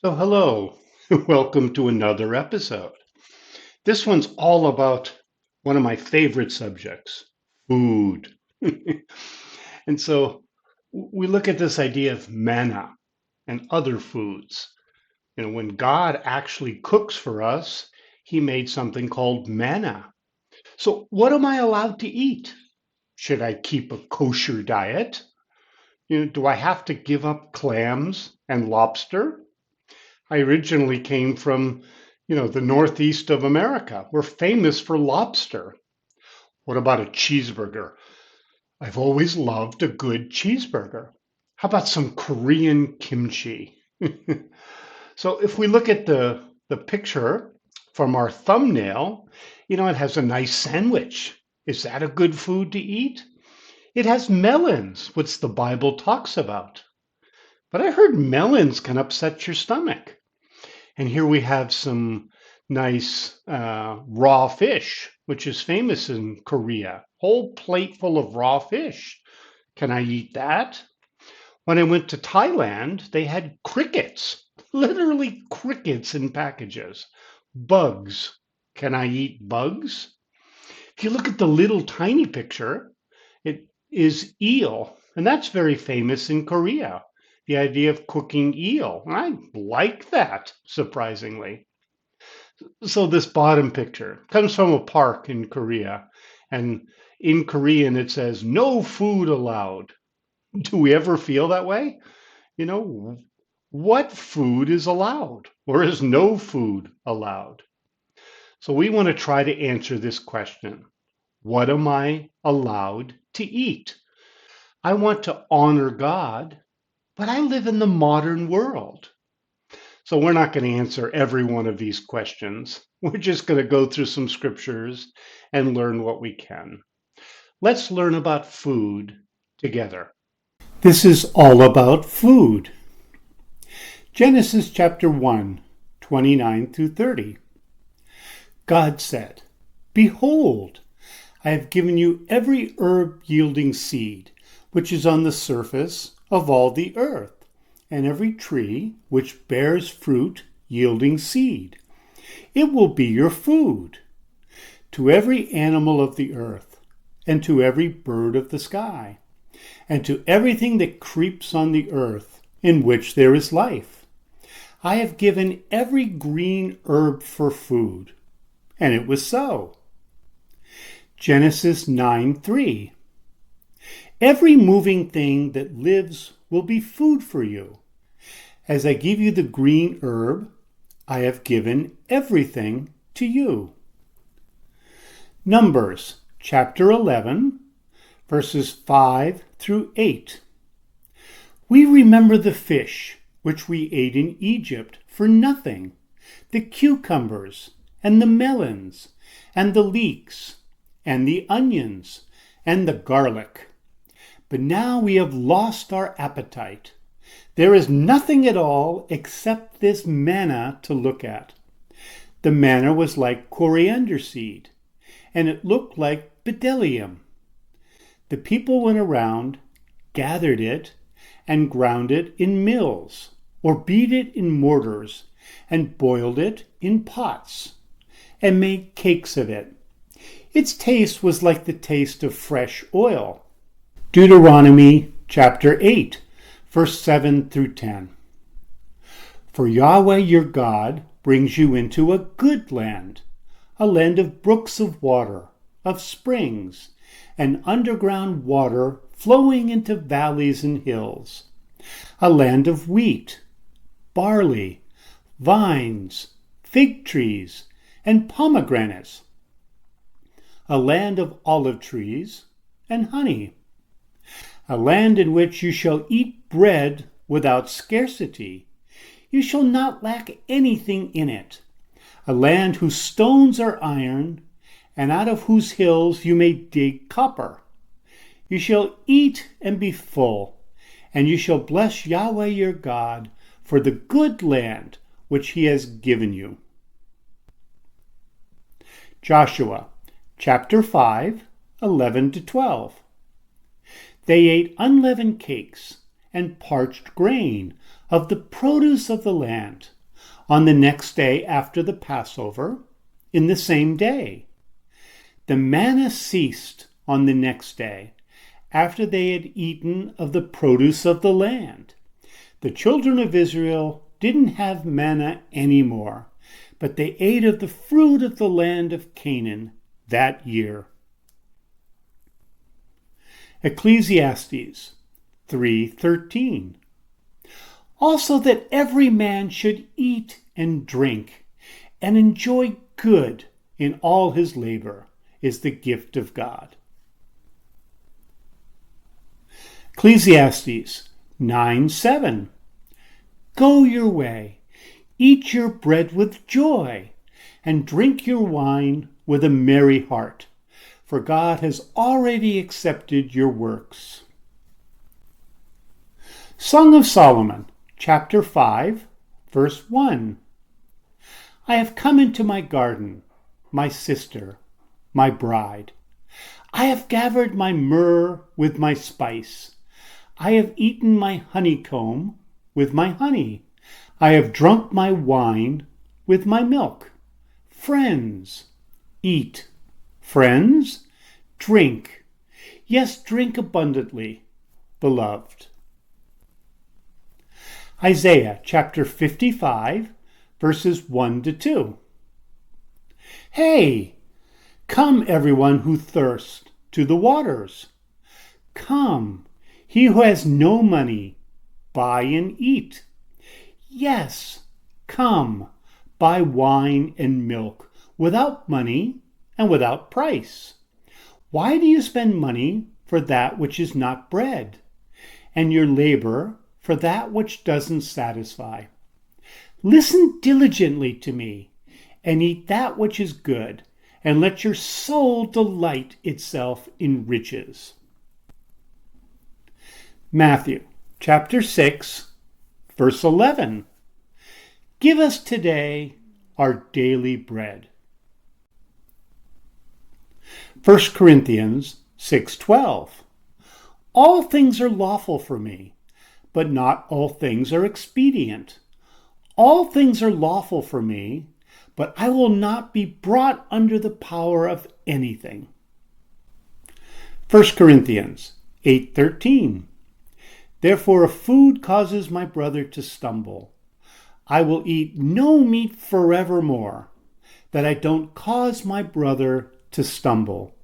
So, hello, welcome to another episode. This one's all about one of my favorite subjects, food. And so we look at this idea of manna and other foods. When God actually cooks for us, he made something called manna. So, what am I allowed to eat? Should I keep a kosher diet? Do I have to give up clams and lobster? I originally came from, the northeast of America. We're famous for lobster. What about a cheeseburger? I've always loved a good cheeseburger. How about some Korean kimchi? So if we look at the picture from our thumbnail, it has a nice sandwich. Is that a good food to eat? It has melons, which the Bible talks about. But I heard melons can upset your stomach. And here we have some nice raw fish, which is famous in Korea. Whole plate full of raw fish. Can I eat that? When I went to Thailand, they had crickets, literally crickets in packages. Bugs. Can I eat bugs? If you look at the little tiny picture, it is eel, and that's very famous in Korea. The idea of cooking eel. I like that, surprisingly. So this bottom picture comes from a park in Korea, and in Korean it says no food allowed. Do we ever feel that way? You know, what food is allowed or is no food allowed? So we want to try to answer this question. What am I allowed to eat? I want to honor God, but I live in the modern world. So we're not going to answer every one of these questions. We're just going to go through some scriptures and learn what we can. Let's learn about food together. This is all about food. Genesis chapter 1, 29 through 30. God said, "Behold, I have given you every herb yielding seed, which is on the surface of all the earth, and every tree which bears fruit yielding seed. It will be your food. To every animal of the earth, and to every bird of the sky, and to everything that creeps on the earth, in which there is life, I have given every green herb for food." And it was so. Genesis 9:3. Every moving thing that lives will be food for you. As I give you the green herb, I have given everything to you. Numbers chapter 11, verses 5 through 8. We remember the fish which we ate in Egypt for nothing, the cucumbers and the melons and the leeks and the onions and the garlic. But now we have lost our appetite. There is nothing at all except this manna to look at. The manna was like coriander seed, and it looked like bdellium. The people went around, gathered it, and ground it in mills, or beat it in mortars, and boiled it in pots, and made cakes of it. Its taste was like the taste of fresh oil. Deuteronomy chapter 8, verse 7 through 10. For Yahweh your God brings you into a good land, a land of brooks of water, of springs, and underground water flowing into valleys and hills, a land of wheat, barley, vines, fig trees, and pomegranates, a land of olive trees and honey, a land in which you shall eat bread without scarcity. You shall not lack anything in it, a land whose stones are iron, and out of whose hills you may dig copper. You shall eat and be full, and you shall bless Yahweh your God for the good land which he has given you. Joshua chapter 5, 11 to 12. They ate unleavened cakes and parched grain of the produce of the land on the next day after the Passover, in the same day. The manna ceased on the next day, after they had eaten of the produce of the land. The children of Israel didn't have manna anymore, but they ate of the fruit of the land of Canaan that year. Ecclesiastes 3:13. Also that every man should eat and drink and enjoy good in all his labor is the gift of God. Ecclesiastes 9:7. Go your way, eat your bread with joy, and drink your wine with a merry heart, for God has already accepted your works. Song of Solomon, chapter 5, verse 1. I have come into my garden, my sister, my bride. I have gathered my myrrh with my spice. I have eaten my honeycomb with my honey. I have drunk my wine with my milk. Friends, eat. Friends, drink. Yes, drink abundantly, beloved. Isaiah chapter 55, verses 1 to 2. Hey, come everyone who thirsts to the waters. Come, he who has no money, buy and eat. Yes, come, buy wine and milk without money and without price. Why do you spend money for that which is not bread, and your labor for that which doesn't satisfy? Listen diligently to me, and eat that which is good, and let your soul delight itself in riches. Matthew chapter 6, verse 11. Give us today our daily bread. 1 Corinthians 6:12. All things are lawful for me, but not all things are expedient. All things are lawful for me, but I will not be brought under the power of anything. 1 Corinthians 8:13. Therefore, if food causes my brother to stumble, I will eat no meat forevermore, that I don't cause my brother to stumble.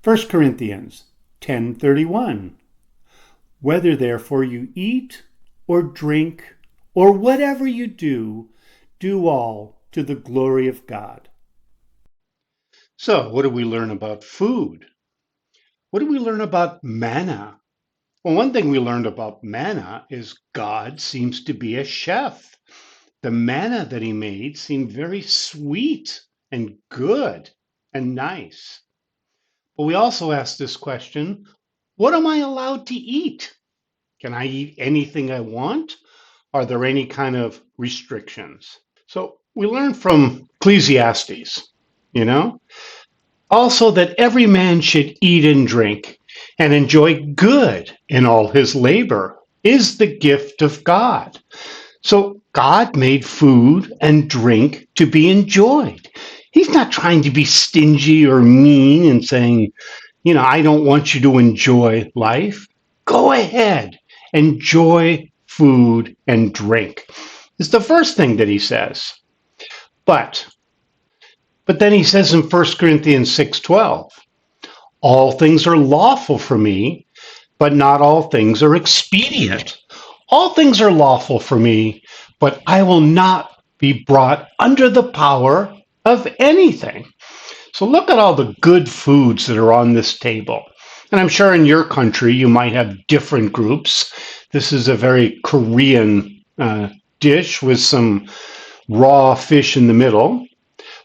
1 Corinthians 10:31. Whether therefore you eat or drink or whatever you do, do all to the glory of God. So, what do we learn about food? What do we learn about manna? Well, one thing we learned about manna is God seems to be a chef. The manna that he made seemed very sweet and good and nice. But we also asked this question, what am I allowed to eat? Can I eat anything I want? Are there any kind of restrictions? So we learned from Ecclesiastes, you know, also that every man should eat and drink and enjoy good in all his labor is the gift of God. So God made food and drink to be enjoyed. He's not trying to be stingy or mean and saying, I don't want you to enjoy life. Go ahead, enjoy food and drink. It's the first thing that he says. But then he says in 1 Corinthians 6:12, all things are lawful for me, but not all things are expedient. All things are lawful for me, but I will not be brought under the power of anything. So look at all the good foods that are on this table. And I'm sure in your country you might have different groups. This is a very Korean dish with some raw fish in the middle.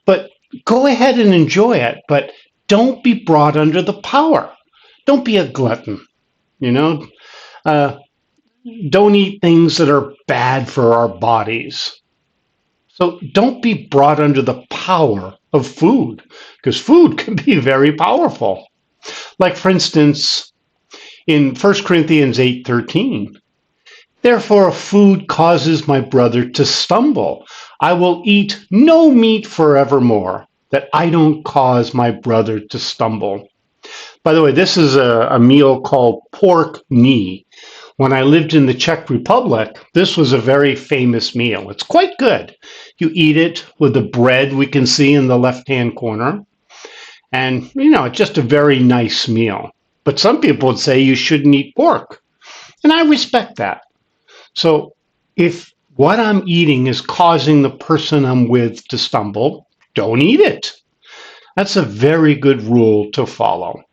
But go ahead and enjoy it, but don't be brought under the power. Don't be a glutton, don't eat things that are bad for our bodies. So don't be brought under the power of food, because food can be very powerful. Like, for instance, in 1 Corinthians 8:13, Therefore, if food causes my brother to stumble, I will eat no meat forevermore, that I don't cause my brother to stumble. By the way, this is a meal called pork knee. When I lived in the Czech Republic, this was a very famous meal. It's quite good. You eat it with the bread we can see in the left-hand corner. And, it's just a very nice meal. But some people would say you shouldn't eat pork. And I respect that. So if what I'm eating is causing the person I'm with to stumble, don't eat it. That's a very good rule to follow.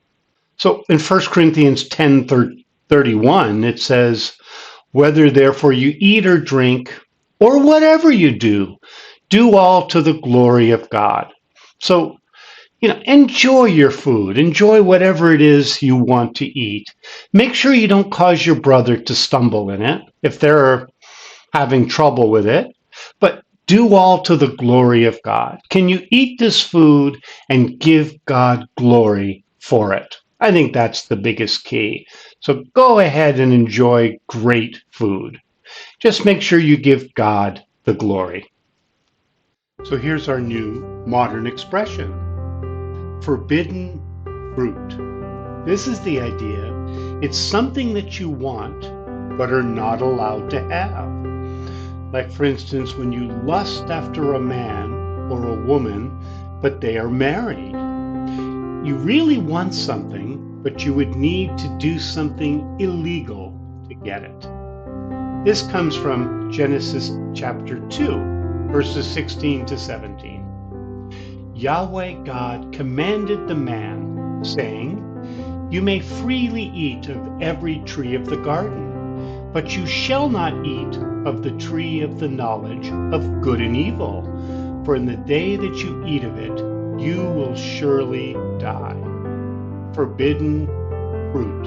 So in 1 Corinthians 10:31, it says, whether therefore you eat or drink or whatever you do all to the glory of God. So, enjoy your food, enjoy whatever it is you want to eat. Make sure you don't cause your brother to stumble in it if they're having trouble with it, but do all to the glory of God. Can you eat this food and give God glory for it? I think that's the biggest key. So go ahead and enjoy great food. Just make sure you give God the glory. So here's our new modern expression: forbidden fruit. This is the idea. It's something that you want but are not allowed to have. Like, for instance, when you lust after a man or a woman, but they are married. You really want something, but you would need to do something illegal to get it. This comes from Genesis chapter 2, verses 16 to 17. Yahweh God commanded the man, saying, you may freely eat of every tree of the garden, but you shall not eat of the tree of the knowledge of good and evil, for in the day that you eat of it, you will surely die. Forbidden fruit.